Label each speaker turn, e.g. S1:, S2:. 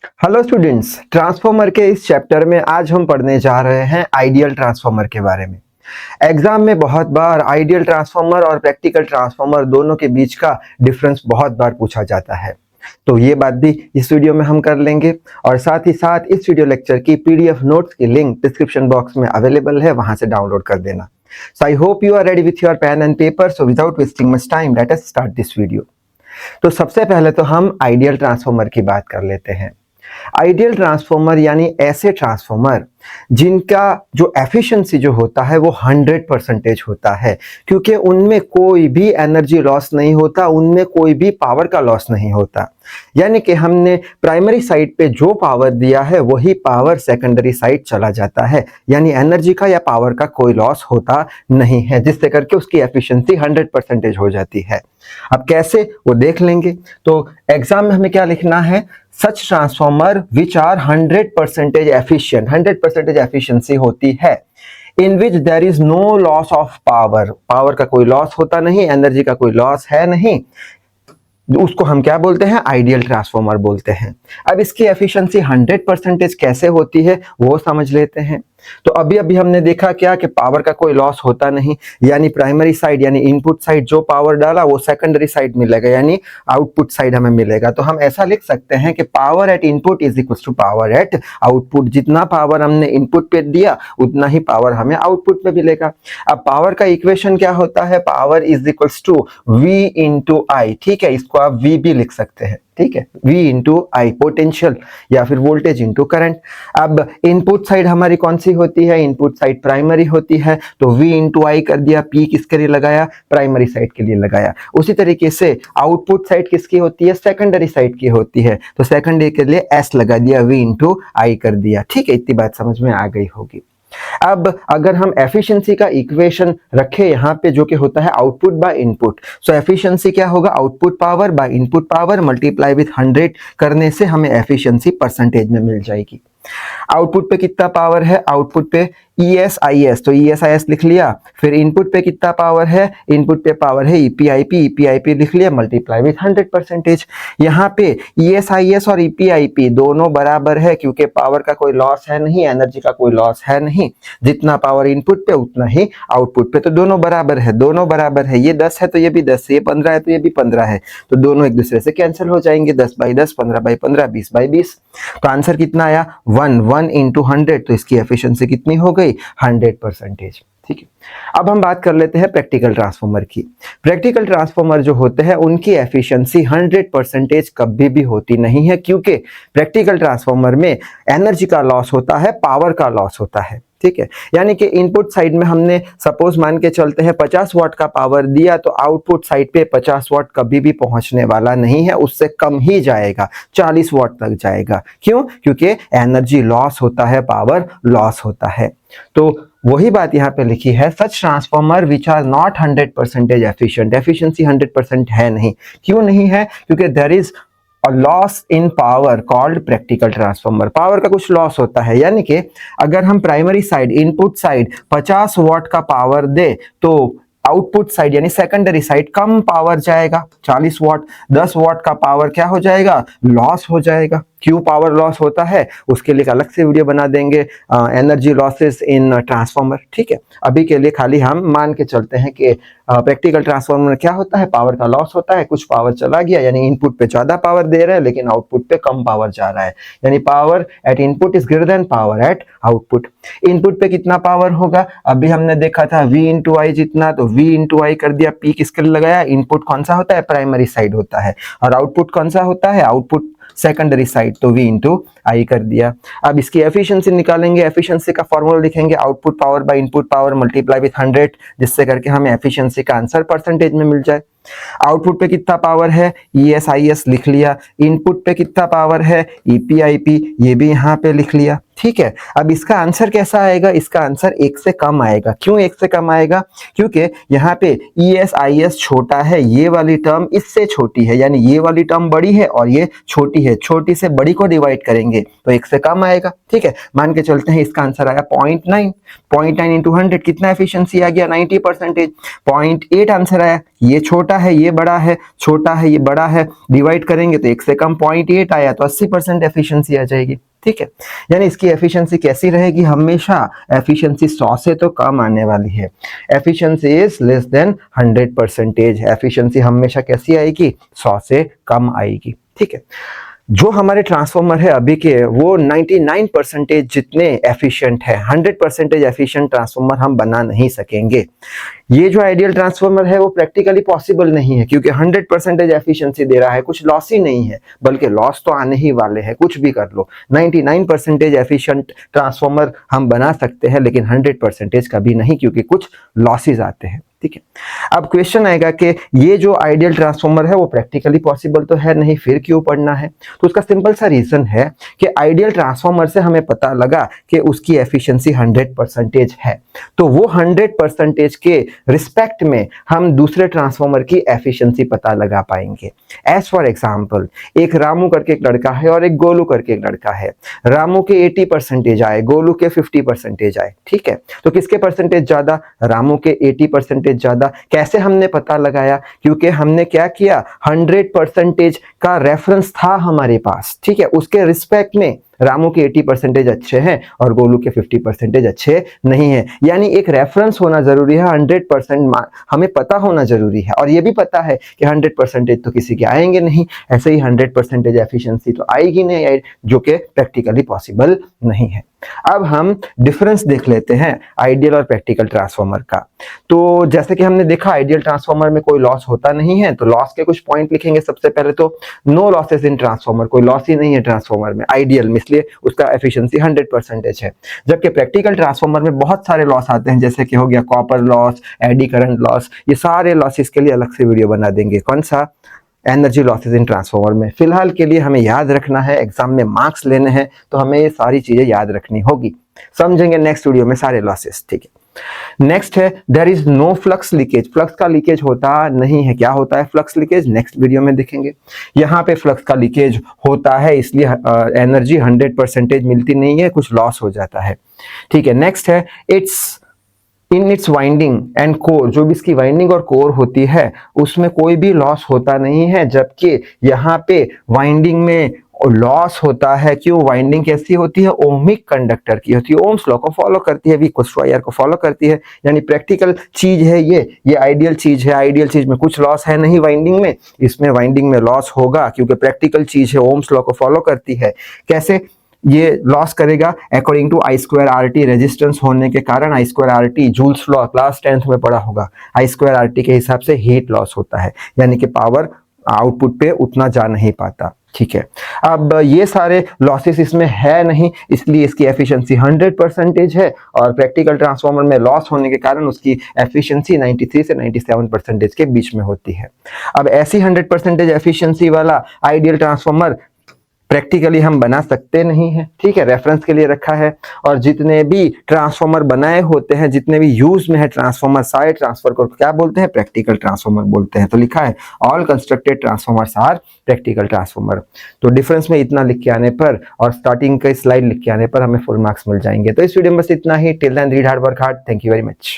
S1: Hello students, transformer के इस chapter में आज हम पढ़ने जा रहे हैं आइडियल ट्रांसफॉर्मर के बारे में। एग्जाम में बहुत बार आइडियल ट्रांसफॉर्मर और प्रैक्टिकल ट्रांसफॉर्मर दोनों के बीच का डिफरेंस बहुत बार पूछा जाता है, तो ये बात भी इस वीडियो में हम कर लेंगे। और साथ ही साथ इस वीडियो लेक्चर की पीडीएफ नोट्स की लिंक डिस्क्रिप्शन बॉक्स में अवेलेबल है, वहां से डाउनलोड कर देना। So I hope you are ready with your pen and paper. So without wasting much time let us start this video. तो सबसे पहले तो हम आइडियल ट्रांसफॉर्मर की बात कर लेते हैं। आइडियल ट्रांसफॉर्मर यानी ऐसे ट्रांसफॉर्मर जिनका जो एफिशिएंसी जो होता है वो 100% होता है, क्योंकि उनमें कोई भी एनर्जी लॉस नहीं होता, उनमें कोई भी पावर का लॉस नहीं होता। यानी कि हमने प्राइमरी साइड पे जो पावर दिया है वही पावर सेकेंडरी साइड चला जाता है, यानी एनर्जी का या पावर का कोई लॉस होता नहीं है, जिससे करके उसकी एफिशिएंसी 100% हो जाती है। अब कैसे वो देख लेंगे। तो एग्जाम में हमें क्या लिखना है, such transformer which are 100% efficient, 100% efficiency होती है, in which there is no loss of power, power का कोई लॉस होता नहीं, एनर्जी का कोई लॉस है नहीं, उसको हम क्या बोलते हैं, आइडियल ट्रांसफॉर्मर बोलते हैं। अब इसकी एफिशिएंसी 100% कैसे होती है वो समझ लेते हैं। तो अभी हमने देखा क्या कि पावर का कोई लॉस होता नहीं, यानी प्राइमरी साइड यानी इनपुट साइड जो पावर डाला वो सेकेंडरी साइड मिलेगा, यानी आउटपुट साइड हमें मिलेगा। तो हम ऐसा लिख सकते हैं कि power at input is equal to power at output. जितना पावर हमने इनपुट पे दिया उतना ही पावर हमें आउटपुट पे मिलेगा। अब पावर का इक्वेशन क्या होता है, power is equal to V into I. ठीक है, इसको आप V भी लिख सकते हैं। ठीक है, V इंटू आई पोटेंशियल या फिर वोल्टेज इंटू करंट। अब इनपुट साइड हमारी कौन सी होती है, इनपुट साइड प्राइमरी होती है, तो V इंटू आई कर दिया, P किसके लिए लगाया, प्राइमरी साइड के लिए लगाया। उसी तरीके से आउटपुट साइड किसकी होती है, सेकेंडरी साइड की होती है, तो सेकेंडरी के लिए S लगा दिया, V इंटू आई कर दिया। ठीक है, इतनी बात समझ में आ गई होगी। अब अगर हम एफिशिएंसी का इक्वेशन रखें यहाँ पे जो कि होता है output by input, so efficiency क्या होगा, output power by input power multiply with 100 करने से हमें एफिशिएंसी परसेंटेज में मिल जाएगी। आउटपुट पे कितना पावर है, आउटपुट पे ESIS, तो ESIS लिख लिया। फिर इनपुट पे कितना पावर है, इनपुट पे पावर है EPIP लिख लिया, मल्टीप्लाई विथ 100%। यहाँ पे ESIS और EPIP दोनों बराबर है, क्योंकि पावर का कोई लॉस है नहीं, एनर्जी का कोई लॉस है नहीं। जितना पावर इनपुट पे उतना ही आउटपुट पे, तो दोनों बराबर है, दोनों बराबर है। ये 10 है तो ये भी 10 है, ये 15 है तो ये भी 15 है, तो दोनों एक दूसरे से कैंसिल हो जाएंगे। 10/10, 15/15, 20/20। तो आंसर कितना आया, 1 इंटू 100, तो इसकी एफिशिएंसी कितनी हो गई, 100%। ठीक है, अब हम बात कर लेते हैं प्रैक्टिकल ट्रांसफॉर्मर की। प्रैक्टिकल ट्रांसफॉर्मर जो होते हैं उनकी एफिशिएंसी 100% कभी भी होती नहीं है, क्योंकि प्रैक्टिकल ट्रांसफॉर्मर में एनर्जी का लॉस होता है, पावर का लॉस होता है। ठीक है, यानी कि इनपुट साइड में हमने सपोज मान के चलते हैं 50 वाट का पावर दिया, तो आउटपुट साइड पे 50 वाट कभी भी पहुंचने वाला नहीं है, उससे कम ही जाएगा, 40 वाट तक जाएगा। क्यों, क्योंकि एनर्जी लॉस होता है, पावर लॉस होता है। तो वही बात यहाँ पे लिखी है, such transformer which are not 100% efficient, efficiency 100% है नहीं। क्यों नहीं है, क्योंकि there is a loss in power called practical transformer. Power का कुछ लॉस होता है, यानी कि अगर हम primary side input side 50 watt का पावर दे तो आउटपुट साइड यानी सेकेंडरी साइड कम पावर जाएगा, 40 वाट। 10 वाट का पावर क्या हो जाएगा, लॉस हो जाएगा। क्यों पावर लॉस होता है उसके लिए अलग से वीडियो बना देंगे, एनर्जी लॉसेस इन ट्रांसफॉर्मर। ठीक है, अभी के लिए खाली हम मान के चलते हैं कि प्रैक्टिकल ट्रांसफॉर्मर में क्या होता है, पावर का लॉस होता है, कुछ पावर चला गया, यानी इनपुट पे ज्यादा पावर दे रहे हैं लेकिन आउटपुट पे कम पावर जा रहा है, यानी power at input is greater than power at output. Input पे कितना पावर होगा, अभी हमने देखा था V इंटू आई जितना, तो V इंटू आई कर दिया, P किसके लिए लगाया, इनपुट कौन सा होता है, प्राइमरी साइड होता है, और आउटपुट कौन सा होता है, आउटपुट सेकेंडरी साइड, तो V इंटू आई कर दिया। अब इसकी एफिशिएंसी निकालेंगे, एफिशिएंसी का फॉर्मूला लिखेंगे, output power by input power multiply with 100, जिससे करके हमें एफिशिएंसी का आंसर परसेंटेज में मिल जाए। आउटपुट पे कितना पावर है, ESIS लिख लिया। इनपुट पे कितना पावर है, EPIP, ये भी यहाँ पे लिख लिया। ठीक है, अब इसका आंसर कैसा आएगा, इसका आंसर 1 से कम आएगा। क्यों 1 से कम आएगा, क्योंकि यहाँ पे ESIS छोटा है, ये वाली टर्म इससे छोटी है, यानी ये वाली टर्म बड़ी है और ये छोटी है, छोटी से बड़ी को डिवाइड करेंगे तो 1 से कम आएगा। ठीक है, मान के चलते हैं इसका आंसर आया 0.9 इंटू 100, कितना एफिशिएंसी आ गया, 90%। 0.8 आंसर आया, ये छोटा छोटा है ये बड़ा है, छोटा है ये बड़ा है, डिवाइड करेंगे तो 1 से कम 0.8 आया तो 80% एफिशिएंसी आ जाएगी। ठीक है, यानी इसकी एफिशिएंसी कैसी रहेगी, हमेशा एफिशिएंसी 100 से तो कम आने वाली है। Efficiency is less than 100%, efficiency हमेशा कैसी आएगी, 100 से कम आएगी। ठीक है, जो हमारे ट्रांसफॉर्मर है अभी के वो 99% जितने एफिशिएंट है, 100% एफिशिएंट ट्रांसफॉर्मर हम बना नहीं सकेंगे। ये जो आइडियल ट्रांसफॉर्मर है वो प्रैक्टिकली पॉसिबल नहीं है, क्योंकि 100% एफिशिएंसी दे रहा है, कुछ लॉस ही नहीं है, बल्कि लॉस तो आने ही वाले हैं, कुछ भी कर लो। 99% एफिशिएंट ट्रांसफॉर्मर हम बना सकते हैं, लेकिन 100% कभी नहीं, क्योंकि कुछ लॉसेस आते हैं। ठीक है, अब क्वेश्चन आएगा कि ये जो आइडियल ट्रांसफॉर्मर है वो प्रैक्टिकली पॉसिबल तो है नहीं, फिर क्यों पढ़ना है? तो उसका सिंपल सा रीजन है कि आइडियल ट्रांसफॉर्मर से हमें पता लगा कि उसकी एफिशिएंसी 100% है, तो वो 100% के रिस्पेक्ट में हम दूसरे ट्रांसफॉर्मर की एफिशिएंसी पता लगा पाएंगे। एज फॉर एग्जाम्पल, एक रामू करके एक लड़का है और एक गोलू करके एक लड़का है। रामू के 80% आए, गोलू के 50% आए। ठीक है, तो किसके परसेंटेज ज्यादा? रामू के 80% ज्यादा। कैसे हमने पता लगाया? क्योंकि हमने क्या किया, 100% का रेफरेंस था हमारे पास। ठीक है, उसके रिस्पेक्ट में रामू के 80% अच्छे हैं और गोलू के 50% अच्छे नहीं है, यानी एक रेफरेंस होना जरूरी है। 100% हमें पता होना जरूरी है, और ये भी पता है कि 100% तो किसी के आएंगे नहीं, ऐसे ही 100% एफिशिएंसी तो आएगी नहीं, जो कि प्रैक्टिकली पॉसिबल नहीं है। अब हम डिफरेंस देख लेते हैं आइडियल और प्रैक्टिकल ट्रांसफॉर्मर का। तो जैसे कि हमने देखा आइडियल ट्रांसफॉर्मर में कोई लॉस होता नहीं है, तो लॉस के कुछ पॉइंट लिखेंगे। सबसे पहले तो नो लॉसेस इन ट्रांसफॉर्मर, कोई लॉस ही नहीं है ट्रांसफॉर्मर में आइडियल में, इसलिए उसका एफिशिएंसी 100% है। जबकि प्रैक्टिकल ट्रांसफॉर्मर में बहुत सारे लॉस आते हैं, जैसे कि हो गया copper loss, eddy current loss, ये सारे लॉसेस के लिए अलग से वीडियो बना देंगे। कौन सा? एनर्जी लॉसेस इन ट्रांसफॉर्मर में। फिलहाल के लिए हमें याद रखना है, एग्जाम में मार्क्स लेने हैं तो हमें ये सारी चीजें याद रखनी होगी, समझेंगे नेक्स्ट वीडियो में सारे लॉसेस। ठीक है, नेक्स्ट है there is no flux leakage, flux का लीकेज होता नहीं है। क्या होता है फ्लक्स लीकेज? नेक्स्ट वीडियो में देखेंगे। यहाँ पे फ्लक्स का लीकेज होता है, इसलिए एनर्जी 100% मिलती नहीं है, कुछ लॉस हो जाता है। ठीक है, नेक्स्ट है it's in its winding and core, जो भी इसकी वाइंडिंग और कोर होती है उसमें कोई भी लॉस होता नहीं है, जबकि यहाँ पे वाइंडिंग में लॉस होता है। क्यों? वाइंडिंग कैसी होती है? ओमिक कंडक्टर की होती है, ओम्स लॉ को फॉलो करती है, V = IR को फॉलो करती है, यानी प्रैक्टिकल चीज है ये आइडियल चीज है। आइडियल चीज में कुछ लॉस है नहीं वाइंडिंग में, इसमें वाइंडिंग में लॉस होगा, क्योंकि प्रैक्टिकल चीज है, ओम्स लॉ को फॉलो करती है। कैसे ये लॉस करेगा? अकॉर्डिंग टू I²RT, रेजिस्टेंस होने के कारण I²RT, joules law class 10th में पढ़ा होगा। I²RT के हिसाब से हीट लॉस होता है, यानी कि पावर आउटपुट पे उतना जा नहीं पाता। ठीक है, अब ये सारे लॉसेस इसमें है नहीं, इसलिए इसकी एफिशिएंसी 100% है, और प्रैक्टिकल ट्रांसफॉर्मर में लॉस होने के कारण उसकी एफिशिएंसी 93 से 97% के बीच में होती है। अब ऐसी 100% एफिशिएंसी वाला आइडियल ट्रांसफॉर्मर प्रैक्टिकली हम बना सकते नहीं है। ठीक है, रेफरेंस के लिए रखा है, और जितने भी ट्रांसफॉर्मर बनाए होते हैं, जितने भी यूज में है ट्रांसफॉर्मर, सारे ट्रांसफर को क्या बोलते हैं? प्रैक्टिकल ट्रांसफॉर्मर बोलते हैं। तो लिखा है all constructed transformers are practical transformer. तो डिफरेंस में इतना लिख के आने पर और स्टार्टिंग का स्लाइड लिख के आने पर हमें फुल मार्क्स मिल जाएंगे। तो इस वीडियो में बस इतना ही। Till then read hard, work hard. Thank you very much.